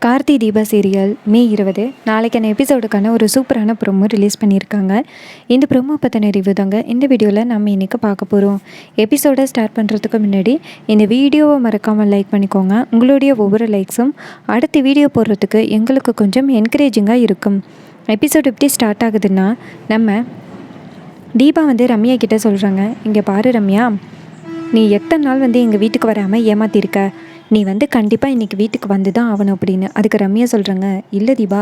Karthi Deepa serial மே 20 நாளைக்கான எபிசோடுக்கான ஒரு சூப்பரான ப்ரோமோ ரிலீஸ் பண்ணியிருக்காங்க. இந்த ப்ரோமோ பற்றின ரிவ்யூ தாங்க இந்த வீடியோவில் நம்ம இன்றைக்கி பார்க்க போகிறோம். எபிசோடை ஸ்டார்ட் பண்ணுறதுக்கு முன்னாடி இந்த வீடியோவை மறக்காமல் லைக் பண்ணிக்கோங்க. உங்களுடைய ஒவ்வொரு லைக்ஸும் அடுத்த வீடியோ போடுறதுக்கு எங்களுக்கு கொஞ்சம் என்கரேஜிங்காக இருக்கும். எபிசோடு எப்படி ஸ்டார்ட் ஆகுதுன்னா, நம்ம தீபா ரம்யா கிட்டே சொல்கிறாங்க, இங்கே பாரு ரம்யா, நீ எத்தனை நாள் எங்கள் வீட்டுக்கு வராமல் ஏமாத்திருக்க, நீ கண்டிப்பாக இன்றைக்கி வீட்டுக்கு வந்து தான் ஆகணும் அப்படின்னு. அதுக்கு ரம்யா சொல்கிறாங்க, இல்லை தீபா,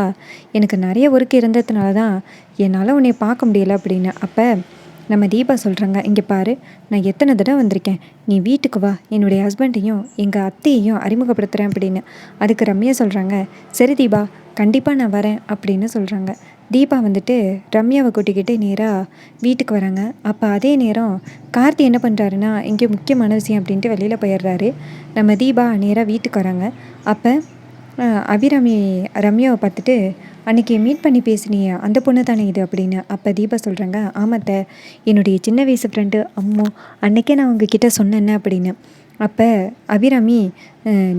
எனக்கு நிறைய ஒர்க் இருந்ததுனால தான் என்னால் உன்னை பார்க்க முடியலை அப்படின்னு. அப்போ நம்ம தீபா சொல்கிறாங்க, இங்கே பாரு, நான் எத்தனை தடவை வந்திருக்கேன், நீ வீட்டுக்கு வா, என்னுடைய ஹஸ்பண்டையும் எங்கள் அத்தையையும் அறிமுகப்படுத்துகிறேன் அப்படின்னு. அதுக்கு ரம்யா சொல்கிறாங்க, சரி தீபா, கண்டிப்பாக நான் வரேன் அப்படின்னு சொல்கிறாங்க. தீபா ரம்யாவை கூட்டிக்கிட்டு நேராக வீட்டுக்கு வராங்க. அப்போ அதே நேரம் கார்த்தி என்ன பண்ணுறாருன்னா, இங்கே முக்கியமான விஷயம் அப்படின்ட்டு வெளியில் போயிடுறாரு. நம்ம தீபா நேராக வீட்டுக்கு வராங்க. அப்போ அபிராமி ரம்யாவை பார்த்துட்டு, அன்றைக்கி மீட் பண்ணி பேசினியே அந்த பொண்ணு தானே இது அப்படின்னு. அப்போ தீபா சொல்கிறாங்க, ஆமாத்த, என்னுடைய சின்ன வயசு ஃப்ரெண்டு அம்மு, அன்றைக்கே நான் உங்ககிட்ட சொன்னேன்னு அப்படின்னு. அப்போ அபிராமி,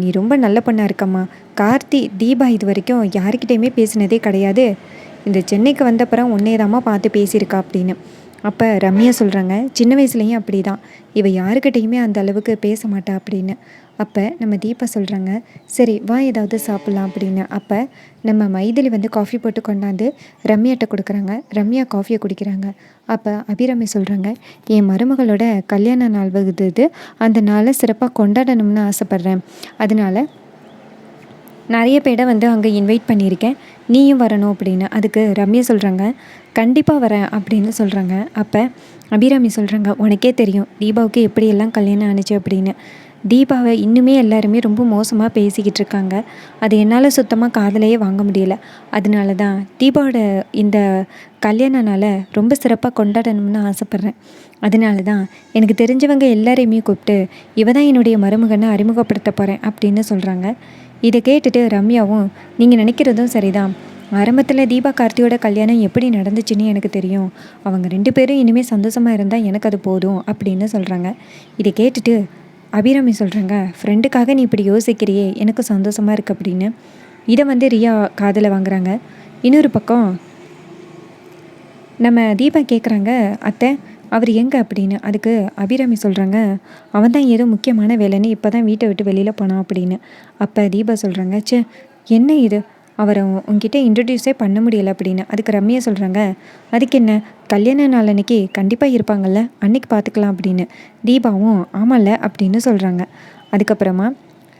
நீ ரொம்ப நல்ல பொண்ணாக இருக்கம்மா, கார்த்தி தீபா இது வரைக்கும் யாருக்கிட்டேயுமே பேசினதே கிடையாது, இந்த சென்னைக்கு வந்தப்புறம் உன்னேதாம்மா பார்த்து பேசியிருக்கா அப்படின்னு. அப்போ ரம்யா சொல்கிறாங்க, சின்ன வயசுலேயும் அப்படி தான், இவள் யாருக்கிட்டையுமே அந்த அளவுக்கு பேச மாட்டா அப்படின்னு. அப்போ நம்ம தீபா சொல்கிறாங்க, சரி வா ஏதாவது சாப்பிட்லாம் அப்படின்னு. அப்போ நம்ம மைதிலி காஃபி போட்டு கொண்டாந்து ரம்யாட்ட கொடுக்குறாங்க. ரம்யா காஃபியை குடிக்கிறாங்க. அப்போ அபிராமி சொல்கிறாங்க, என் மருமகளோட கல்யாண நாள் வருது, அந்த நாளை சிறப்பாக கொண்டாடணும்னு ஆசைப்பட்றேன், அதனால் நிறைய பேரை அங்கே இன்வைட் பண்ணியிருக்கேன், நீயும் வரணும் அப்படின்னு. அதுக்கு ரம்யா சொல்கிறாங்க, கண்டிப்பாக வரேன் அப்படின்னு சொல்கிறாங்க. அப்போ அபிராமி சொல்கிறாங்க, உனக்கே தெரியும் தீபாவுக்கு எப்படியெல்லாம் கல்யாணம் ஆணுச்சு அப்படின்னு. தீபாவை இன்னுமே எல்லாருமே ரொம்ப மோசமாக பேசிக்கிட்டு இருக்காங்க, அது என்னால் சுத்தமாக காதலையே வாங்க முடியலை, அதனால தான் தீபாவோட இந்த கல்யாணனால் ரொம்ப சிறப்பாக கொண்டாடணும்னு ஆசைப்பட்றேன், அதனால தான் எனக்கு தெரிஞ்சவங்க எல்லாரையுமே கூப்பிட்டு இவ தான் என்னுடைய மருமகனை அறிமுகப்படுத்த போகிறேன் அப்படின்னு சொல்கிறாங்க. இதை கேட்டுட்டு ரம்யாவும், நீங்கள் நினைக்கிறதும் சரிதான், ஆரம்பத்தில் தீபா கார்த்தியோட கல்யாணம் எப்படி நடந்துச்சுன்னு எனக்கு தெரியும், அவங்க 2 பேரும் இனிமேல் சந்தோஷமாக இருந்தால் எனக்கு அது போதும் அப்படின்னு சொல்கிறாங்க. இதை கேட்டுட்டு அபிராமி சொல்கிறாங்க, ஃப்ரெண்டுக்காக நீ இப்படி யோசிக்கிறியே, எனக்கு சந்தோஷமாக இருக்குது அப்படின்னு. இதை ரியா காதில் வாங்குறாங்க. இன்னொரு பக்கம் நம்ம தீபா கேட்குறாங்க, அத்தை அவர் எங்கே அப்படின்னு. அதுக்கு அபிராமி சொல்கிறாங்க, அவன் தான் ஏதோ முக்கியமான வேலைன்னு இப்போ தான் வீட்டை விட்டு வெளியில் போனான் அப்படின்னு. அப்போ தீபா சொல்கிறாங்க, சே என்ன இது, அவரை உங்ககிட்ட இன்ட்ரடியூஸே பண்ண முடியலை அப்படின்னு. அதுக்கு ரம்யா சொல்கிறாங்க, அதுக்கு என்ன, கல்யாண நாள் அன்னைக்கு கண்டிப்பாக இருப்பாங்கள்ல, அன்னைக்கு பார்த்துக்கலாம் அப்படின்னு. தீபாவும் ஆமாம்ல அப்படின்னு சொல்கிறாங்க. அதுக்கப்புறமா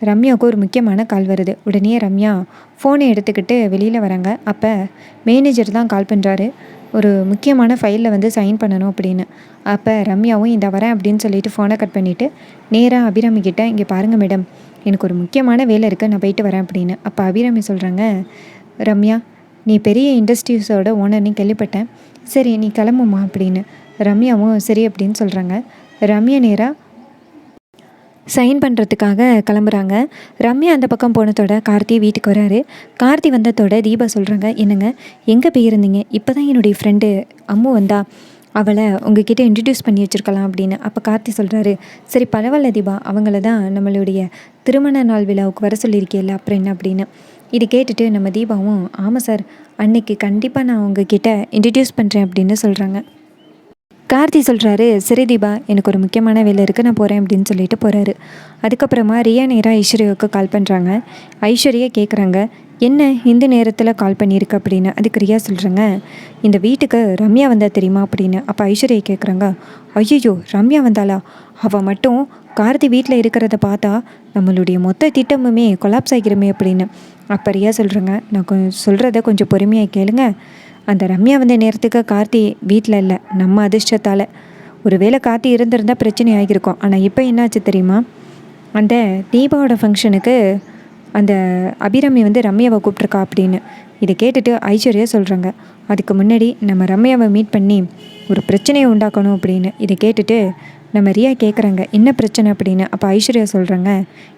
ரம்யாவுக்கு ஒரு முக்கியமான கால் வருது. உடனே ரம்யா ஃபோனை எடுத்துக்கிட்டு வெளியில் வராங்க. அப்போ மேனேஜர் தான் கால் பண்ணுறாரு, ஒரு முக்கியமான ஃபைலில் சைன் பண்ணணும் அப்படின்னு. அப்போ ரம்யாவும் இந்த வரேன் அப்படின்னு சொல்லிட்டு ஃபோனை கட் பண்ணிவிட்டு நேராக அபிராமி கிட்டே, இங்கே பாருங்கள் மேடம், எனக்கு ஒரு முக்கியமான வேலை இருக்குது, நான் போயிட்டு வரேன் அப்படின்னு. அப்போ அபிராமி சொல்கிறாங்க, ரம்யா, நீ பெரிய இண்டஸ்ட்ரீஸோட ஓனர்னு கேள்விப்பட்டேன், சரி நீ கிளம்புமா அப்படின்னு. ரம்யாவும் சரி அப்படின்னு சொல்கிறாங்க. ரம்யா நேராக சைன் பண்ணுறதுக்காக கிளம்புறாங்க. ரம்யா அந்த பக்கம் போனதோட கார்த்தி வீட்டுக்கு வராரு. கார்த்தி வந்ததோட தீபா சொல்கிறாங்க, என்னங்க எங்கே போயிருந்தீங்க, இப்போ தான் என்னுடைய ஃப்ரெண்டு அம்மு வந்தா, அவளை உங்ககிட்ட இன்ட்ரடியூஸ் பண்ணி வச்சுருக்கலாம் அப்படின்னு. அப்போ கார்த்தி சொல்கிறாரு, சரி பரவாயில்ல தீபா, அவங்கள தான் நம்மளுடைய திருமண நாள் விழாவுக்கு வர சொல்லியிருக்கேல்ல, அப்புறம் என்ன அப்படின்னு. இதை கேட்டுட்டு நம்ம தீபாவும், ஆமாம் சார், அன்னைக்கு கண்டிப்பாக நான் உங்ககிட்ட இன்ட்ரடியூஸ் பண்ணுறேன் அப்படின்னு சொல்கிறாங்க. கார்த்தி சொல்கிறாரு, சரி தீபா, எனக்கு ஒரு முக்கியமான வேலை இருக்குது, நான் போகிறேன் அப்படின்னு சொல்லிட்டு போகிறாரு. அதுக்கப்புறமா ரியா நேராக ஐஸ்வர்யாவுக்கு கால் பண்ணுறாங்க. ஐஸ்வர்யா கேட்குறாங்க, என்ன இந்த நேரத்தில் கால் பண்ணியிருக்கு அப்படின்னு. அதுக்கு ரியா சொல்கிறாங்க, இந்த வீட்டுக்கு ரம்யா வந்தால் தெரியுமா அப்படின்னு. அப்போ ஐஸ்வர்யா கேட்குறாங்க, ஐயோ ரம்யா வந்தாளா, அவள் மட்டும் கார்த்தி வீட்டில் இருக்கிறத பார்த்தா நம்மளுடைய மொத்த திட்டமுமே கொலாப்ஸ் ஆகிக்கிறமே அப்படின்னு. அப்போ ரியா சொல்கிறாங்க, நான் சொல்கிறத கொஞ்சம் பொறுமையாக கேளுங்க, அந்த ரம்யா வந்த நேரத்துக்கு கார்த்தி வீட்டில் இல்லை, நம்ம அதிர்ஷ்டத்தால். ஒருவேளை கார்த்தி இருந்திருந்தால் பிரச்சனை ஆகியிருக்கும். ஆனால் இப்போ என்னாச்சு தெரியுமா, அந்த தீபாவோட ஃபங்க்ஷனுக்கு அந்த அபிராமி ரம்யாவை கூப்பிட்ருக்கா அப்படின்னு. இதை கேட்டுட்டு ஐஸ்வர்யா சொல்கிறாங்க, அதுக்கு முன்னாடி நம்ம ரம்யாவை மீட் பண்ணி ஒரு பிரச்சனையை உண்டாக்கணும் அப்படின்னு. இதை கேட்டுட்டு நம்ம ரியா கேட்குறாங்க, என்ன பிரச்சனை அப்படின்னு. அப்போ ஐஸ்வர்யா சொல்கிறாங்க,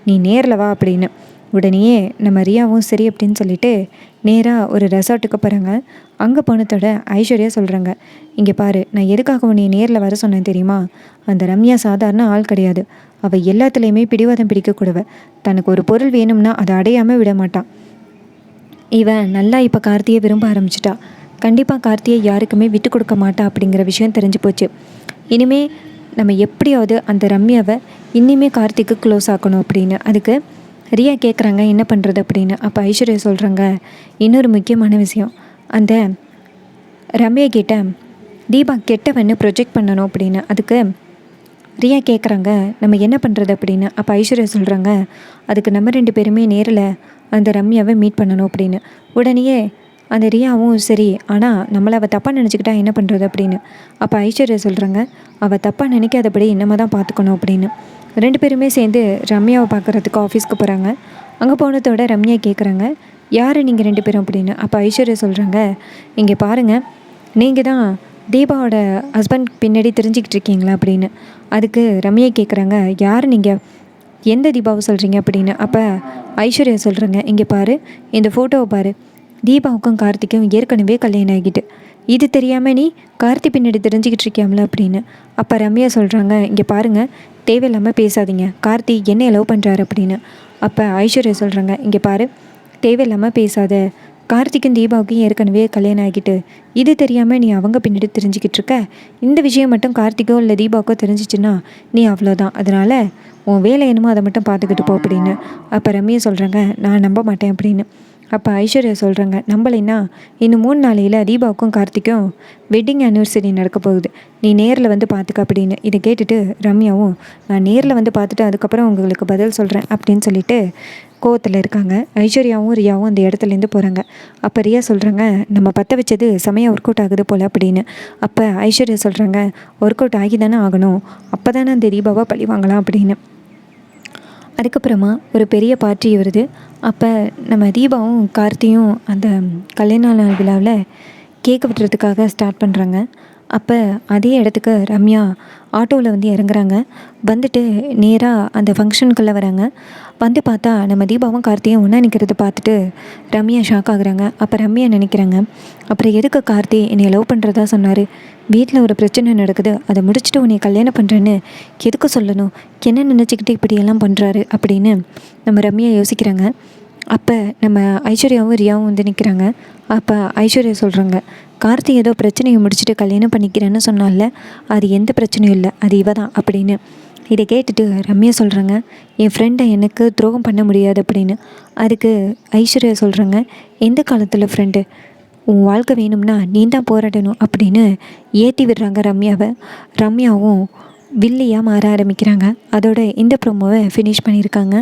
நீ நேரில் வா அப்படின்னு. உடனேயே நம்ம ரியாவும் சரி அப்படின்னு சொல்லிட்டு நேராக ஒரு ரெசார்ட்டுக்கு போகிறாங்க. அங்கே போனதோட ஐஸ்வர்யா சொல்கிறாங்க, இங்கே பாரு, நான் எதுக்காக உன்னை நேரில் வர சொன்னேன் தெரியுமா, அந்த ரம்யா சாதாரண ஆள் கிடையாது, அவள் எல்லாத்துலேயுமே பிடிவாதம் பிடிக்கக்கூடவ, தனக்கு ஒரு பொருள் வேணும்னா அதை அடையாமல் விட மாட்டான், இவன் நல்லா இப்போ கார்த்தியை விரும்ப ஆரம்பிச்சிட்டா. கண்டிப்பாக கார்த்தியை யாருக்குமே விட்டு கொடுக்க மாட்டா அப்படிங்கிற விஷயம் தெரிஞ்சு போச்சு. இனிமே நம்ம எப்படியாவது அந்த ரம்யாவை இன்னிமே கார்த்திக்கு க்ளோஸ் ஆக்கணும் அப்படின்னு. அதுக்கு ரியா கேட்குறாங்க என்ன பண்ணுறது அப்படின்னு. அப்போ ஐஸ்வர்யா சொல்கிறாங்க, இன்னொரு முக்கியமான விஷயம், அந்த ரம்யா கிட்ட தீபா கெட்டவன்னு ப்ரொஜெக்ட் பண்ணணும் அப்படின்னு. அதுக்கு ரியா கேட்குறாங்க நம்ம என்ன பண்ணுறது அப்படின்னு. அப்போ ஐஸ்வர்யா சொல்கிறாங்க, அதுக்கு நம்ம 2 பேருமே நேரில் அந்த ரம்யாவை மீட் பண்ணணும் அப்படின்னு. உடனேயே அந்த ரியாவும் சரி, ஆனால் நம்மளை அவள் தப்பாக நினச்சிக்கிட்டா என்ன பண்ணுறது அப்படின்னு. அப்போ ஐஸ்வர்யா சொல்கிறாங்க, அவள் தப்பாக நினைக்காதபடி நம்ம தான் பார்த்துக்கணும் அப்படின்னு. 2 பேருமே சேர்ந்து ரம்யாவை பார்க்குறதுக்கு ஆஃபீஸ்க்கு போகிறாங்க. அங்கே போனதோட ரம்யா கேட்குறாங்க, யார் நீங்கள் 2 பேரும் அப்படின்னு. அப்போ ஐஸ்வர்யா சொல்கிறாங்க, இங்கே பாருங்கள், நீங்கள் தான் தீபாவோட ஹஸ்பண்ட் பின்னாடி தெரிஞ்சுக்கிட்டு இருக்கீங்களா அப்படின்னு. அதுக்கு ரம்யா கேட்குறாங்க, யார் நீங்கள், எந்த தீபாவை சொல்கிறீங்க அப்படின்னு. அப்போ ஐஸ்வர்யா சொல்கிறாங்க, இங்கே பாரு, இந்த ஃபோட்டோவை பாரு, தீபாவுக்கும் கார்த்திக்கும் ஏற்கனவே கல்யாணம் ஆகிட்டு, இது தெரியாமல் நீ கார்த்தி பின்னாடி தெரிஞ்சுக்கிட்டு இருக்கியாம்ல அப்படின்னு. அப்போ ரம்யா சொல்கிறாங்க, இங்கே பாருங்கள், தேவையில்லாமல் பேசாதீங்க, கார்த்தி என்னை லவ் பண்ணுறாரு அப்படின்னு. அப்போ ஐஸ்வர்யா சொல்கிறாங்க, இங்கே பாரு, தேவையில்லாமல் பேசாத, கார்த்திக்கும் தீபாவுக்கும் ஏற்கனவே கல்யாணம் ஆகிட்டு, இது தெரியாமல் நீ அவங்க பின்னாடி தெரிஞ்சுக்கிட்டு இருக்க, இந்த விஷயம் மட்டும் கார்த்திக்கோ இல்லை தீபாவுக்கோ தெரிஞ்சிச்சுன்னா நீ அவ்வளோதான், அதனால் உன் வேலை என்னமோ அதை மட்டும் பார்த்துக்கிட்டு போ அப்படின்னு. அப்போ ரம்யா சொல்கிறாங்க, நான் நம்ப மாட்டேன் அப்படின்னு. அப்போ ஐஸ்வர்யா சொல்கிறாங்க, நம்பலைன்னா இன்னும் 3 நாளையில் தீபாவுக்கும் கார்த்திக்கும் வெட்டிங் ஆனிவர்சரி நடக்க போகுது, நீ நேரில் வந்து பார்த்துக்க அப்படின்னு. இதை கேட்டுட்டு ரம்யாவும், நான் நேரில் வந்து பார்த்துட்டு அதுக்கப்புறம் உங்களுக்கு பதில் சொல்கிறேன் அப்படின்னு சொல்லிட்டு கோவத்தில் இருக்காங்க. ஐஸ்வர்யாவும் ரியாவும் அந்த இடத்துலேருந்து போகிறாங்க. அப்போ ரியா சொல்கிறாங்க, நம்ம பற்ற வச்சது செமையாக ஒர்க் அவுட் ஆகுது போல் அப்படின்னு. அப்போ ஐஸ்வர்யா சொல்கிறாங்க, ஒர்க் அவுட் ஆகி தானே ஆகணும், அப்போ தானே அந்த தீபாவை பழி வாங்கலாம் அப்படின்னு. அதுக்கப்புறமா ஒரு பெரிய பார்ட்டி வருது. அப்போ நம்ம தீபாவும் கார்த்தியும் அந்த கல்யாண நாள் விழாவில் கேக் வெட்டுறதுக்காக ஸ்டார்ட் பண்ணுறாங்க. அப்போ அதே இடத்துக்கு ரம்யா ஆட்டோவில் வந்து இறங்குறாங்க. வந்துட்டு நேராக அந்த ஃபங்க்ஷனுக்குள்ளே வராங்க. வந்து பார்த்தா நம்ம தீபாவும் கார்த்தியும் ஒன்றா நிற்கிறத பார்த்துட்டு ரம்யா ஷாக் ஆகுறாங்க. அப்போ ரம்யா நினைக்கிறாங்க, அப்புறம் எதுக்கு கார்த்தி என்னை லவ் பண்ணுறதா சொன்னார், வீட்டில் ஒரு பிரச்சனை நடக்குது, அதை முடிச்சுட்டு உன்னை கல்யாணம் பண்ணுறேன்னு எதுக்கு சொல்லணும், என்ன நினச்சிக்கிட்டு இப்படியெல்லாம் பண்ணுறாரு அப்படின்னு நம்ம ரம்யா யோசிக்கிறாங்க. அப்போ நம்ம ஐஸ்வர்யாவும் ரியாவும் வந்து நிற்கிறாங்க. அப்போ ஐஸ்வர்யா சொல்கிறாங்க, கார்த்தி ஏதோ பிரச்சனையை முடிச்சுட்டு கல்யாணம் பண்ணிக்கிறேன்னு சொன்னால, அது எந்த பிரச்சனையும் இல்லை, அது இவ தான் அப்படின்னு. இதை கேட்டுட்டு ரம்யா சொல்கிறாங்க, என் ஃப்ரெண்டை எனக்கு துரோகம் பண்ண முடியாது அப்படின்னு. அதுக்கு ஐஸ்வர்யா சொல்கிறாங்க, எந்த காலத்தில் ஃப்ரெண்டு, உன் வாழ்க்கை வேணும்னா நீ தான் போராடணும் அப்படின்னு ஏற்றி விடுறாங்க ரம்யாவை. ரம்யாவும் வில்லியாக மாற ஆரம்பிக்கிறாங்க. அதோட இந்த ப்ரோமோவை ஃபினிஷ் பண்ணியிருக்காங்க.